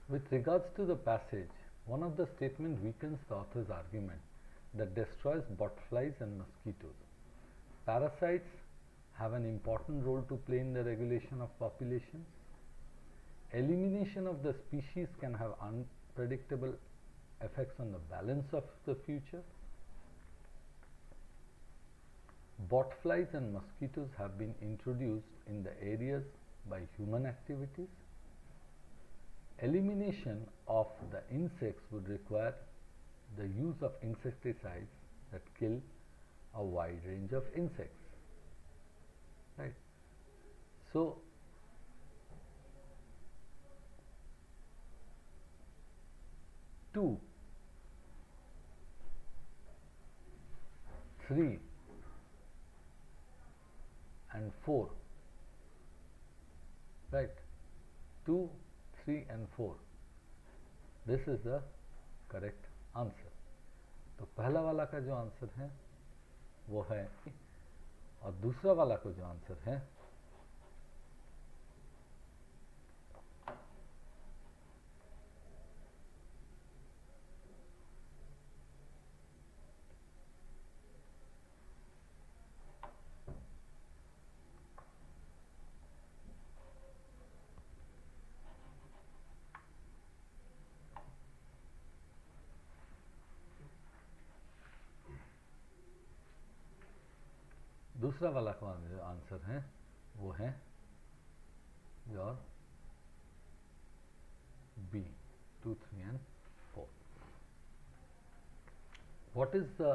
With regards to the passage, one of the statements weakens the author's argument that destroys botflies and mosquitoes. Parasites have an important role to play in the regulation of populations. Elimination of the species can have unpredictable effects on the balance of the future. Botflies and mosquitoes have been introduced in the areas by human activities. Elimination of the insects would require the use of insecticides that kill a wide range of insects. Right. So, two, 3 and 4, right? 2, 3 and 4. This is the correct answer. तो पहला वाला का जो answer है वो है, और दूसरा वाला का जो आंसर है दूसरा वाला का जो आंसर है वो है your B, 2, 3 and 4. What is the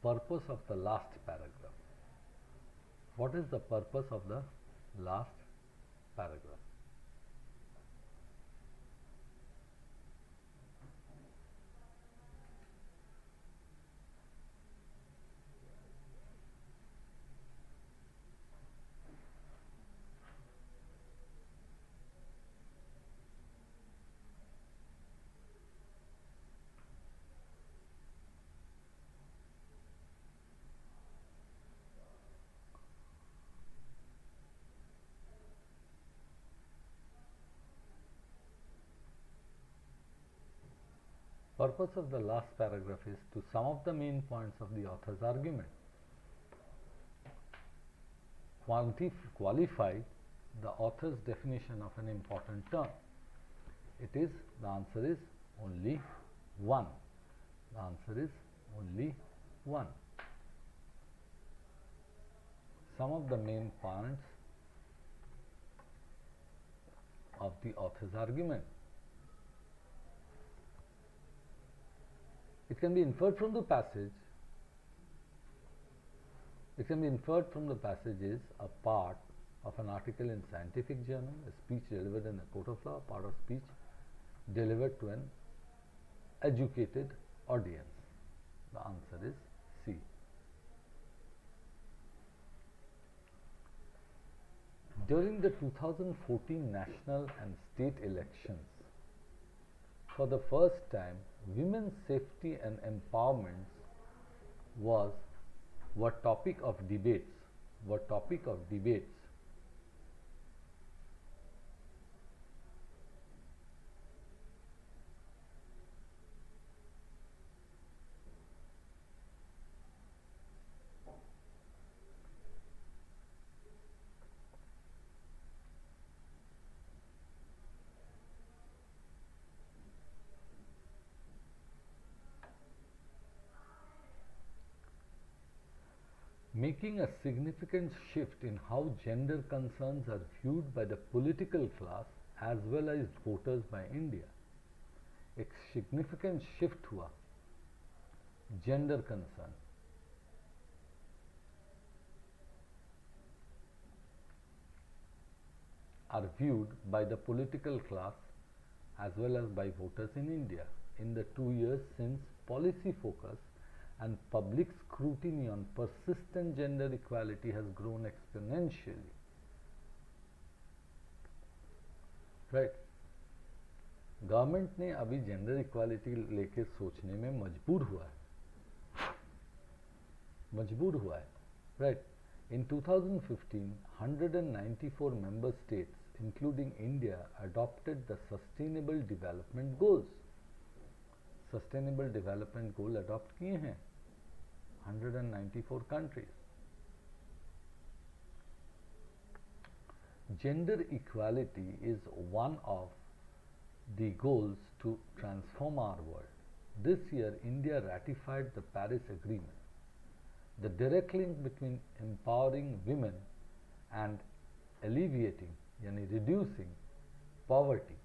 purpose of the last paragraph? What is the purpose of the last paragraph? Purpose of the last paragraph is to sum up the main points of the author's argument, qualify the author's definition of an important term. The answer is only one. The answer is only one. Some of the main points of the author's argument. It can be inferred from the passage. It can be inferred from the passage is a part of an article in scientific journal, a speech delivered in a court of law, part of speech delivered to an educated audience. The answer is C. During the 2014 national and state elections, for the first time, women's safety and empowerment were topic of debates. Making a significant shift in how gender concerns are viewed by the political class as well as voters by India. एक significant shift हुआ gender concern. Are viewed by the political class as well as by voters in India in the 2 years since policy focus and public scrutiny on persistent gender equality has grown exponentially. Right? Government ने अभी gender equality लेके सोचने में मजबूर हुआ है. Right? In 2015, 194 member states including India, adopted the Sustainable Development Goals. Sustainable Development Goal adopt किए हैं 194 countries. Gender equality is one of the goals to transform our world. This year, India ratified the Paris Agreement. The direct link between empowering women and alleviating, yani reducing poverty.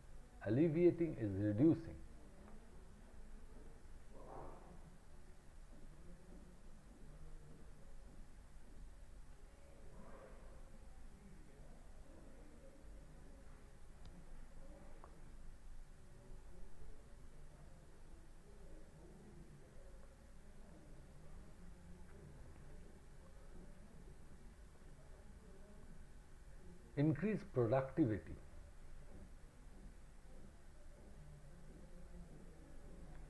Alleviating is reducing. Increase productivity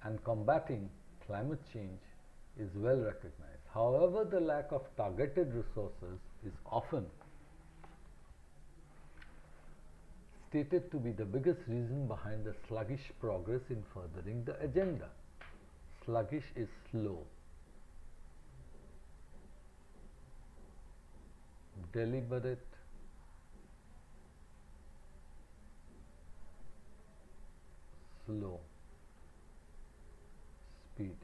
and combating climate change is well recognized. However, the lack of targeted resources is often stated to be the biggest reason behind the sluggish progress in furthering the agenda. Sluggish is slow. Deliberate, slow, speed.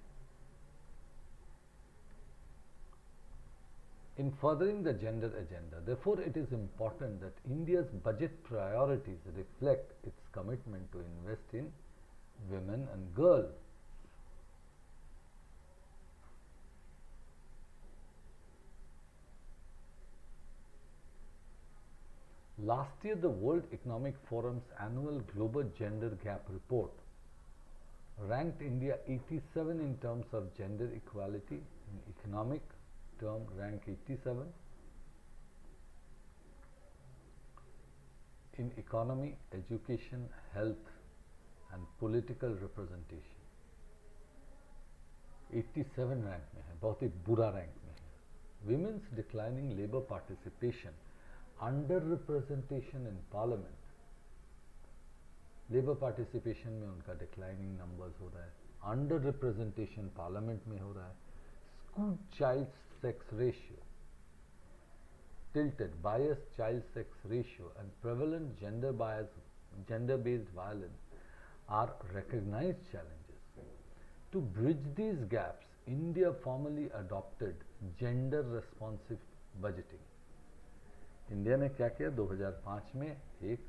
In furthering the gender agenda, therefore, it is important that India's budget priorities reflect its commitment to invest in women and girls. Last year, the World Economic Forum's annual Global Gender Gap Report ranked India 87 in terms of gender equality. In economic term, rank 87. In economy, education, health and political representation 87 rank में है, बहुत ही बुरा rank में है. Women's declining labor participation, under representation in parliament. Labour participation में उनका declining numbers हो रहा है, अंडर रिप्रेजेंटेशन पार्लियामेंट में हो रहा है. School child sex ratio tilted, biased child sex ratio and prevalent gender-based violence are recognized challenges. To bridge these gaps, India formally adopted gender responsive budgeting. India ने क्या किया? 2005 में एक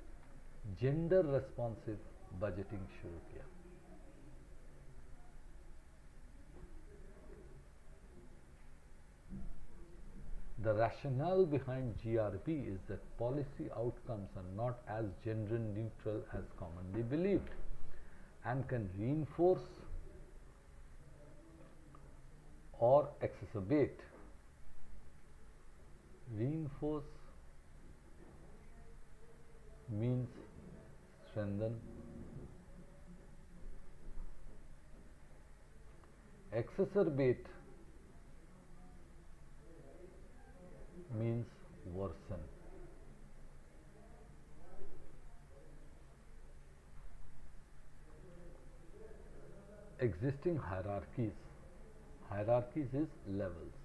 जेंडर रेस्पॉन्सिव बजटिंग शुरू किया. The rationale behind GRB is that policy outcomes are not as gender neutral as commonly believed and can reinforce or exacerbate. Reinforce means strengthen. Exacerbate means worsen. Existing hierarchies. Hierarchies is levels.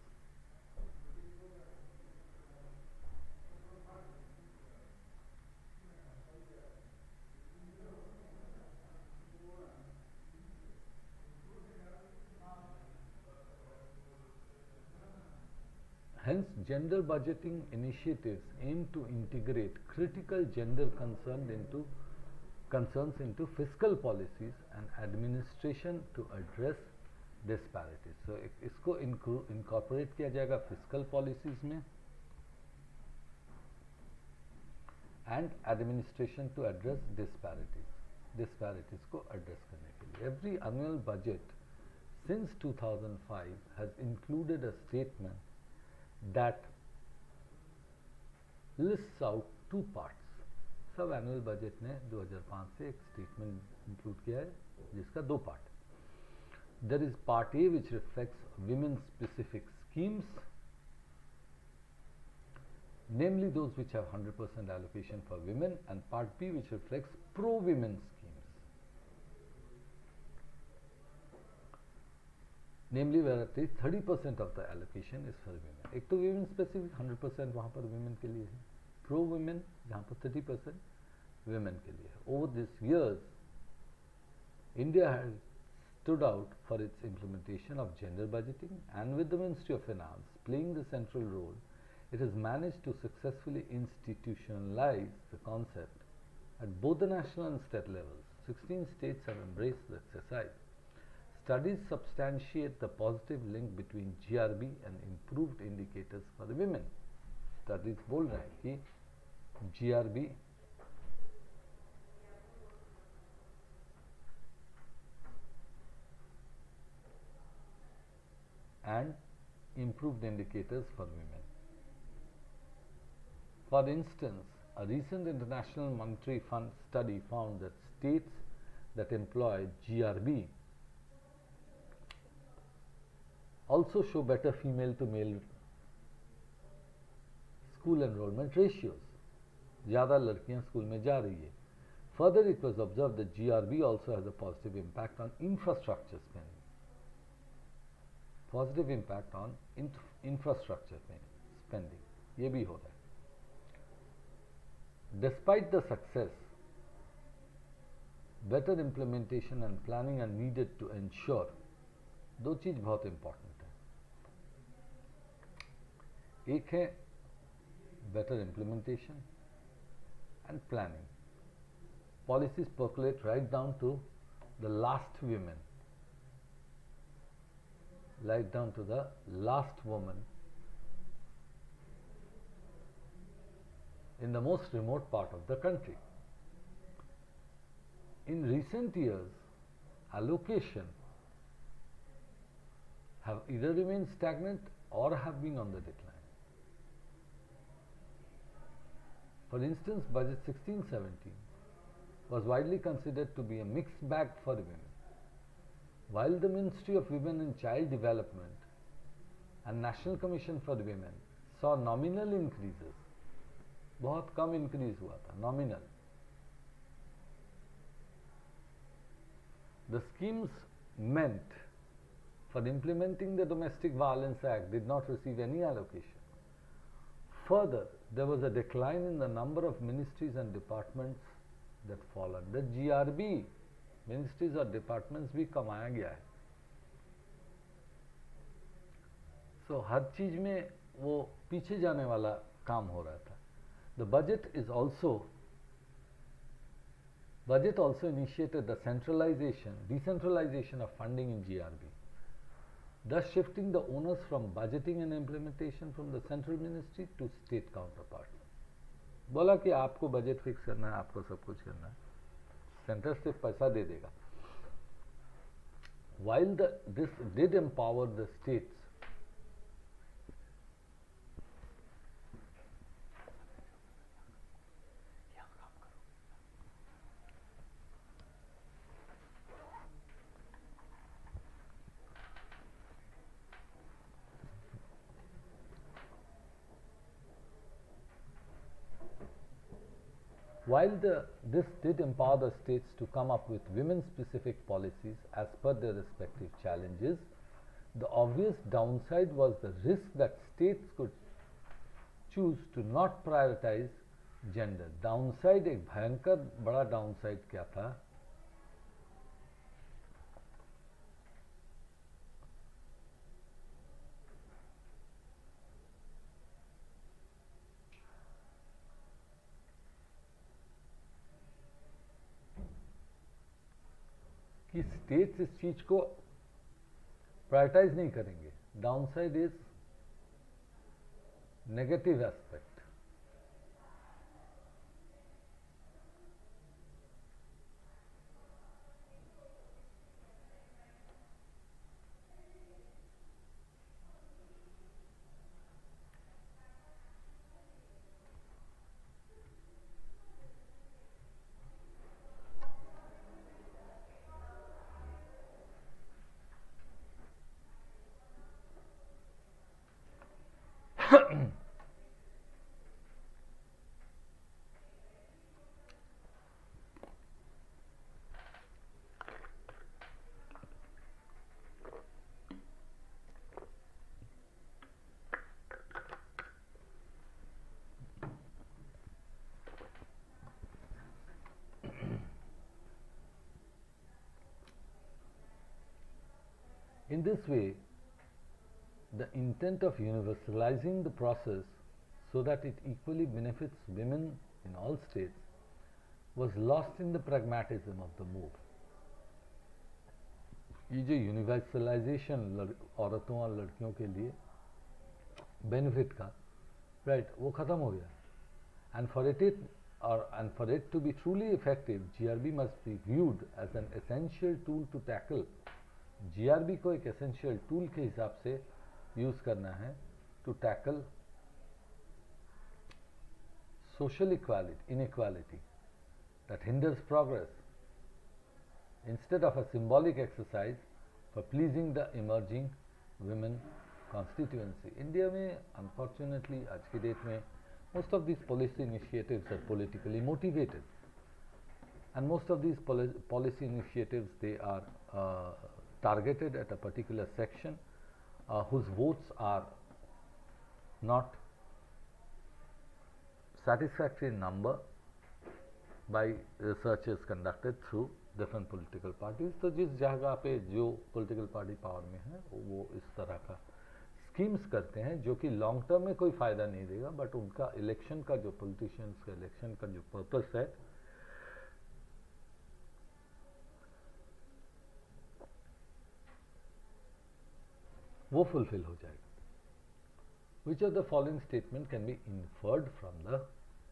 Hence, gender budgeting initiatives aim to integrate critical gender concerns into fiscal policies and administration to address disparities. So, इसको incorporate किया जाएगा fiscal policies में and administration to address disparities को address करने के लिए. Every annual budget since 2005 has included a statement that lists out two parts. सब annual budget ने 2005 से एक स्टेटमेंट इंक्लूड किया है जिसका दो part. There is part A which reflects women specific schemes namely those which have 100% allocation for women, and Part B which reflects pro-women schemes, namely where at least 30% of the allocation is for women. एक तो women specific 100% वहाँ पर women के लिए है, pro-women जहाँ पर 30% women के लिए है. Over these years, India has stood out for its implementation of gender budgeting, and with the Ministry of Finance playing the central role, it has managed to successfully institutionalize the concept at both the national and state levels. 16 states have embraced the exercise. Studies substantiate the positive link between GRB and improved indicators for the women. Studies बोल रहे हैं कि GRB and improved indicators for women. For instance, a recent International Monetary Fund study found that states that employ GRB also show better female to male school enrollment ratios. ज़्यादा लड़कियां school में जा रही है. Further, it was observed that GRB also has a positive impact on infrastructure spending. Positive impact on infrastructure spending. ये भी हो रहा है. Despite the success, better implementation and planning are needed to ensure. दो चीज बहुत इंपॉर्टेंट है. एक है better implementation and planning. Policies percolate right down to the last women, right down to the last woman in the most remote part of the country. In recent years, allocation have either remained stagnant or have been on the decline. For instance, budget 16-17 was widely considered to be a mixed bag for women. While the Ministry of Women and Child Development and National Commission for Women saw nominal increases, बहुत कम increase हुआ था, nominal. The schemes meant for implementing the Domestic Violence Act did not receive any allocation. Further, there was a decline in the number of ministries and departments that fall under GRB. Ministries और departments भी कमाया गया है. So हर चीज में वो पीछे जाने वाला काम हो रहा था. The budget also initiated the decentralization of funding in GRB, thus shifting the onus from budgeting and implementation from the central ministry to state counterparts. बोला कि आपको बजट फिक्स करना है, आपको सब कुछ करना है, सेंटर सिर्फ पैसा दे देगा. While this did empower the states, this did empower the states to come up with women-specific policies as per their respective challenges, the obvious downside was the risk that states could choose to not prioritize gender. Downside, एक भयंकर बड़ा downside क्या था? कि states इस चीज को prioritise नहीं करेंगे. Downside is negative aspect. In this way, the intent of universalizing the process so that it equally benefits women in all states was lost in the pragmatism of the move. ये जो universalization औरतों और लड़कियों के लिए benefit का right वो ख़त्म हो गया and for it to be truly effective, GRB must be viewed as an essential tool to tackle. GRB को एक essential tool के हिसाब से यूज़ करना है to tackle social inequality that hinders progress, instead of a symbolic exercise for pleasing the emerging women constituency. India में unfortunately आज की डेट में most of these policy initiatives are politically motivated, and most of these policy initiatives, they are targeted at a particular section whose votes are not satisfactory in number by researches conducted through different political parties. तो जिस जगह पे जो political party power में है वो इस तरह का स्कीम्स करते हैं जो कि लॉन्ग टर्म में कोई फ़ायदा नहीं देगा, बट उनका इलेक्शन का जो पॉलिटिशियंस का इलेक्शन का जो पर्पस है वो फुलफिल हो जाएगा. Which of the following statement can be inferred from the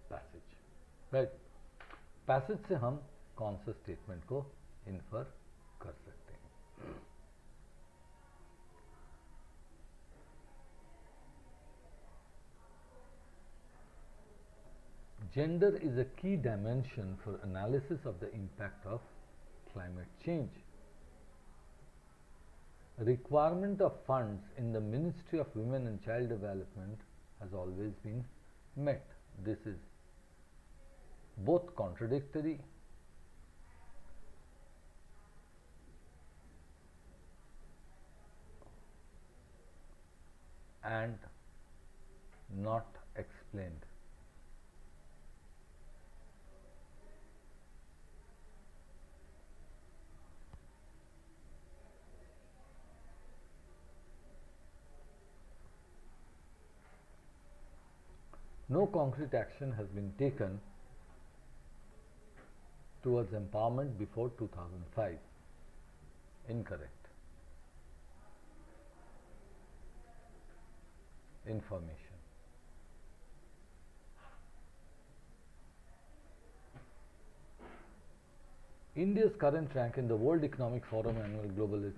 passage? Right? Passage से हम कौन सा स्टेटमेंट को इन्फर कर सकते हैं? Gender is a key dimension for analysis of the impact of climate change. Requirement of funds in the Ministry of Women and Child Development has always been met. This is both contradictory and not explained. No concrete action has been taken towards empowerment before 2005. Incorrect. Information. India's current rank in the World Economic Forum Annual Global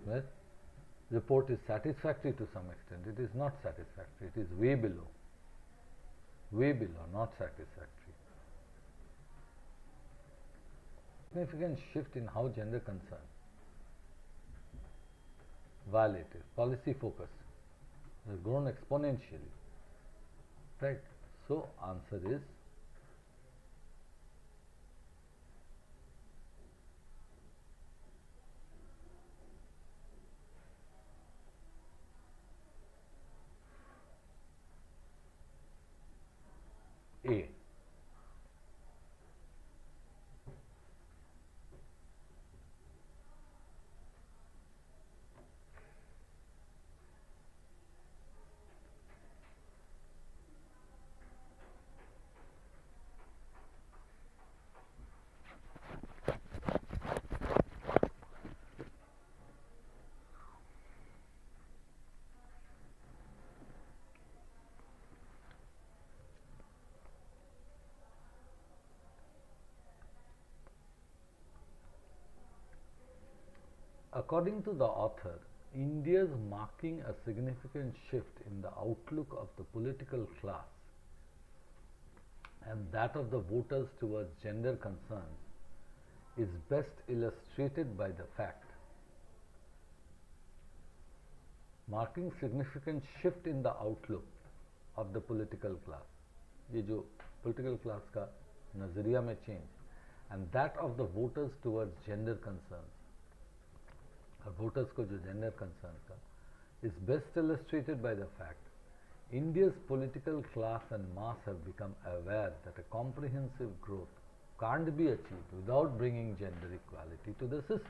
Report is satisfactory to some extent. It is not satisfactory. It is way below. Way below, not satisfactory. Significant shift in how gender concern violated policy focus has grown exponentially, right? So answer is A. According to the author, India is marking a significant shift in the outlook of the political class and that of the voters towards gender concerns is best illustrated by the fact. Marking significant shift in the outlook of the political class, ये जो political class का नज़रिया में change, and that of the voters towards gender concerns, और voters को जो gender concerns का, is best illustrated by the fact India's political class and mass have become aware that a comprehensive growth can't be achieved without bringing gender equality to the system.